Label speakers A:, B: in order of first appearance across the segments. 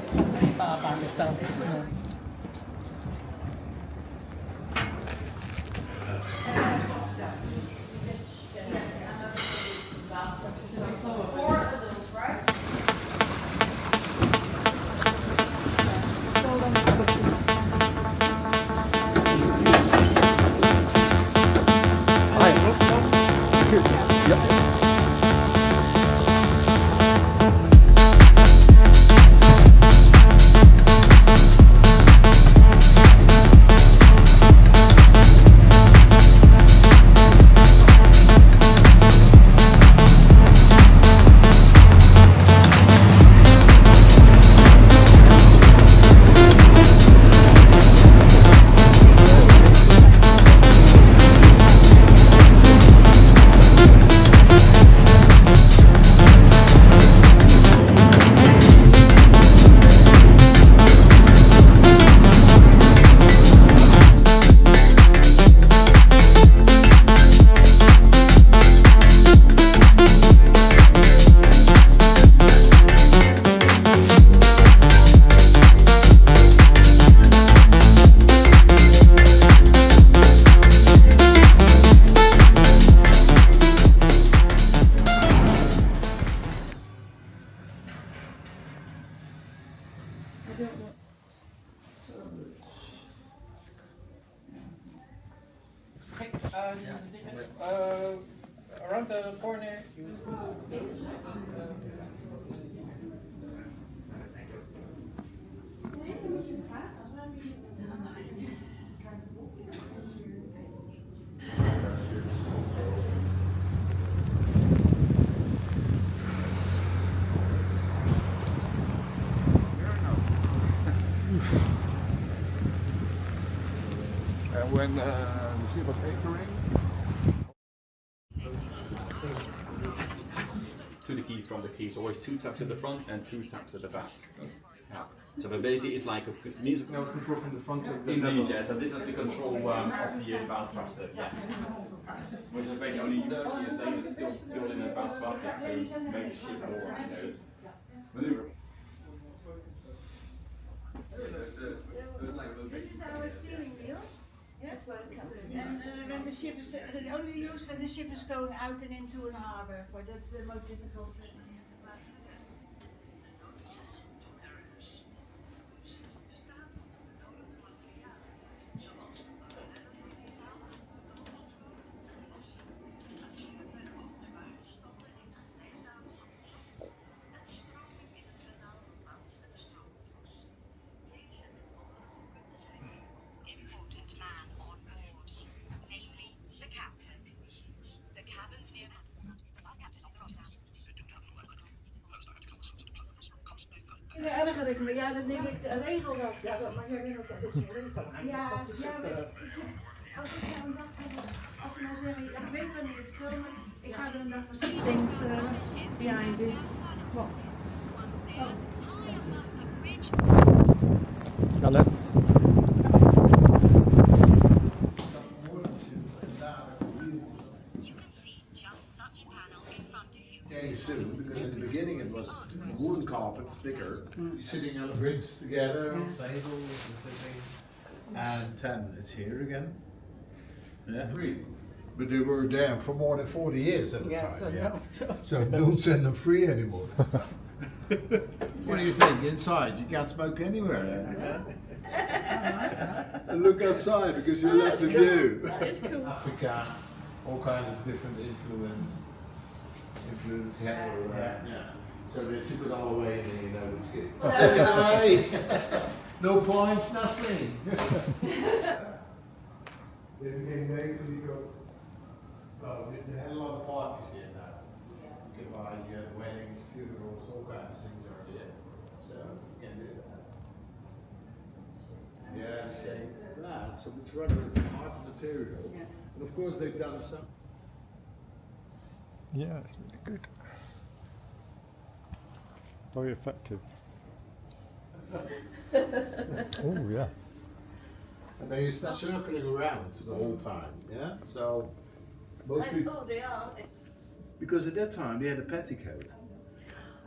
A: such a bar by myself this morning.
B: Around the corner.
C: And when we see what's anchoring.
D: To the key from the key, so always 2 taps at the front and 2 taps at the back. Yeah. So but basically it's like a means of control from the front of the Indeed, yeah. So this is the control of the bound thruster, yeah. Which is basically only 30 years later, it's still built in a bound thruster, so you make the ship more maneuverable.
E: This is our steering wheel. Yes, and when the ship is only used when the ship is going out and into an harbor. For that's the most difficult. Ja, erger me. Ja, dan denk ik, regel dat. Ja, maar jij bent ook een beetje regel. Ja, als ik nou een dag heb, als ze nou zeggen, ik weet wanneer ze komen, ik ga er een dag voor zitten. Things behind it. Well.
F: Hallo.
C: Soon, because in the beginning it was wooden carpet, thicker, sitting on a bridge together, on tables, and 10 it's here again. Yeah. 3. But they were there for more than 40 years at the time. Yeah. So don't send them free anymore. What do you think? Inside, you can't smoke anywhere. And look outside because you left the view.
A: That is cool.
C: Africa, all kinds of different influence here. Yeah. So they took it all away and then you know it's good. Take it away! No points, nothing! They became later because they had a lot of parties here now. You had weddings, funerals, all kinds of things are here. So you can do that. Yeah, same. That. So it's rather hard material. Yeah. And of course they've done some.
F: Yeah, it's really good. Very effective. Oh yeah.
C: And then you start circling around the whole time, yeah? So most people,
A: they are.
C: because at that time they had a petticoat.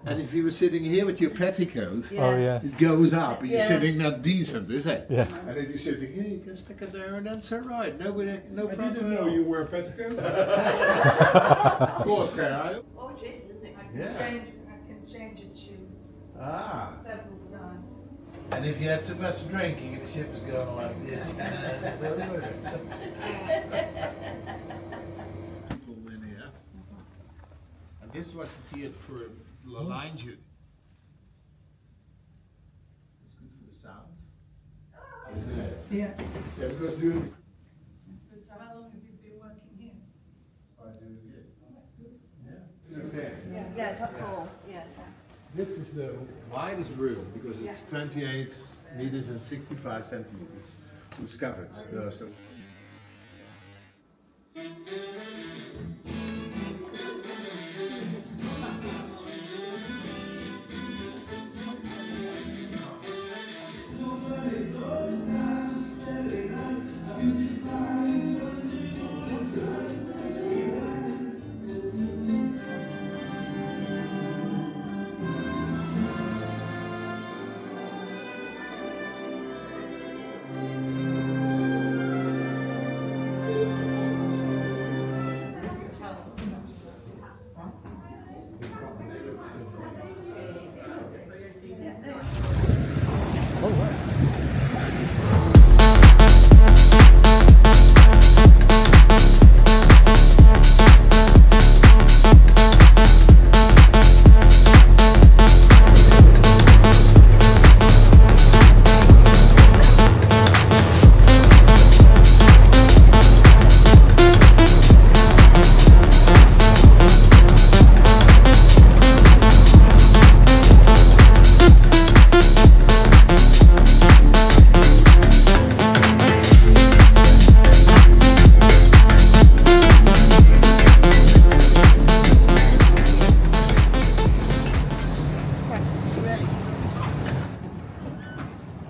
C: And if you were sitting here with your petticoat,
F: Oh yeah.
C: it goes up, and you're
E: Yeah.
C: sitting not decent, is it?
F: Yeah.
C: And if you're sitting here, you can stick it there, and that's all right. Nobody, no
G: I
C: problem.
G: didn't know you were a petticoat.
C: Of course, can I?
E: Oh, it is, isn't it?
C: Yeah.
H: I can change it to
C: Ah.
H: several times.
C: And if you had too much drinking and the ship was going like this, people in here. And this was the theatre for the line duty. It's good for the sound. Isn't it?
H: Yeah.
C: Yeah, because during
H: But so how long have you been working here?
C: 5 years. Yeah.
E: Yeah, that's all. Yeah.
C: This is the widest room because it's 28 meters and 65 centimeters who's covered. So
F: Oh right.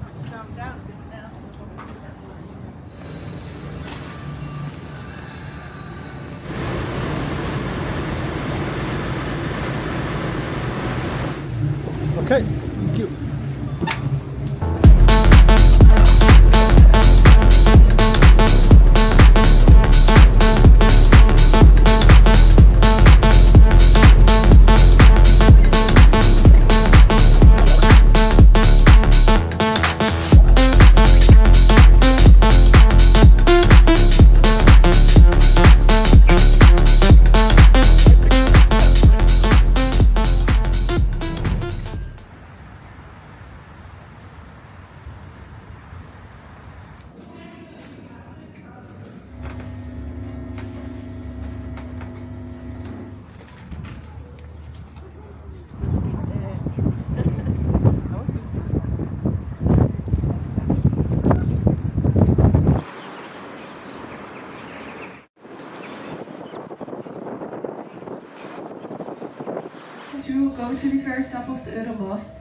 H: It's calmed down a bit now.
F: Okay. Thank you.
I: To go to the very top of the Euromast.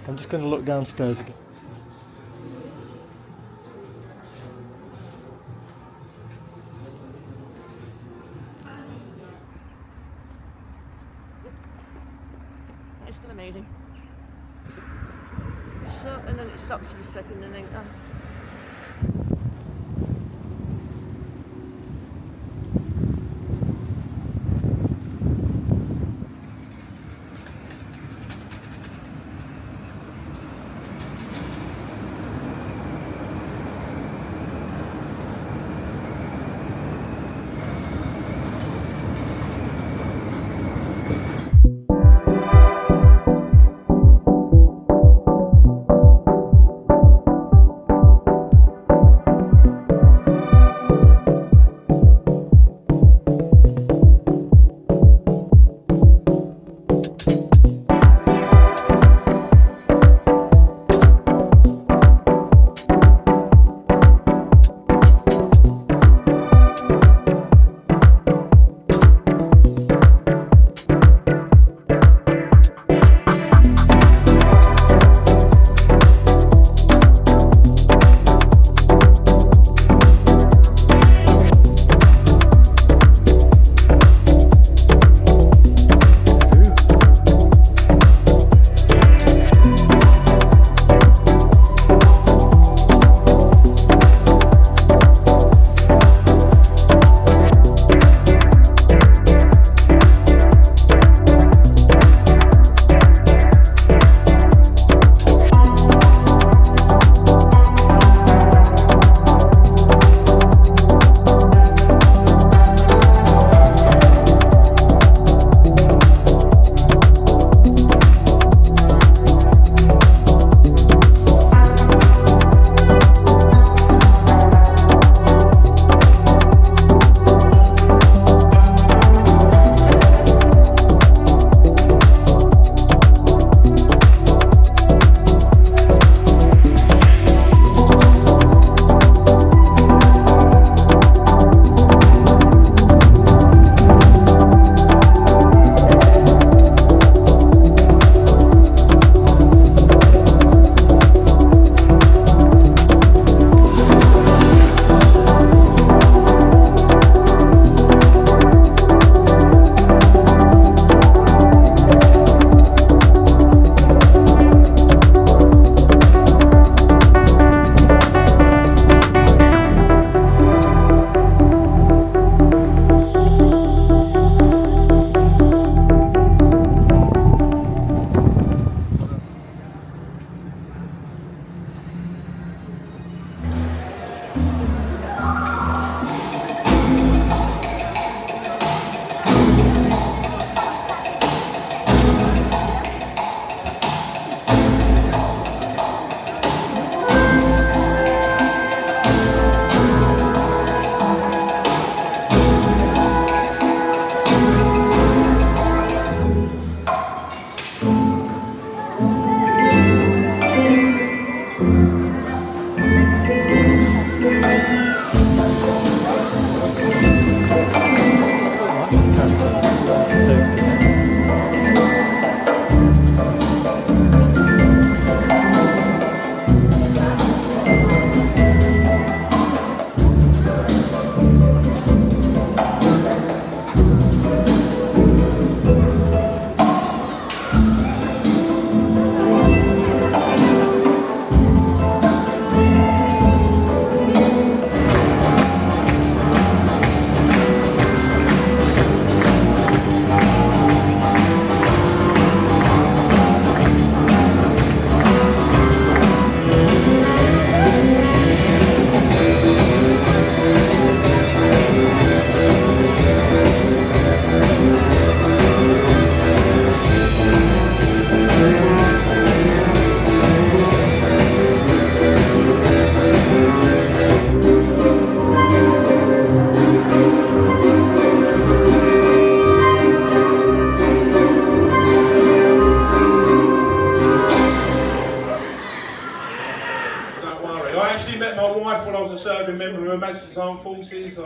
F: I'm just going to look downstairs again.
E: It's still amazing. So, and then it stops for a second and then.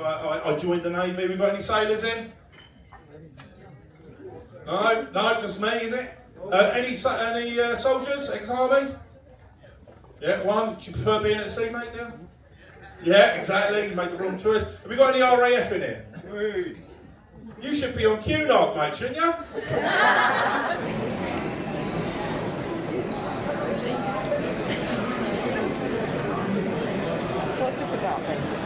G: I joined the Navy. We got any sailors in? No, just me, is it? Any soldiers, ex-army? Yeah, one. Do you prefer being at sea, mate? Yeah, exactly. You made the wrong choice. Have we got any RAF in here? You should be on QNOG, mate, shouldn't you?
A: What's this about then?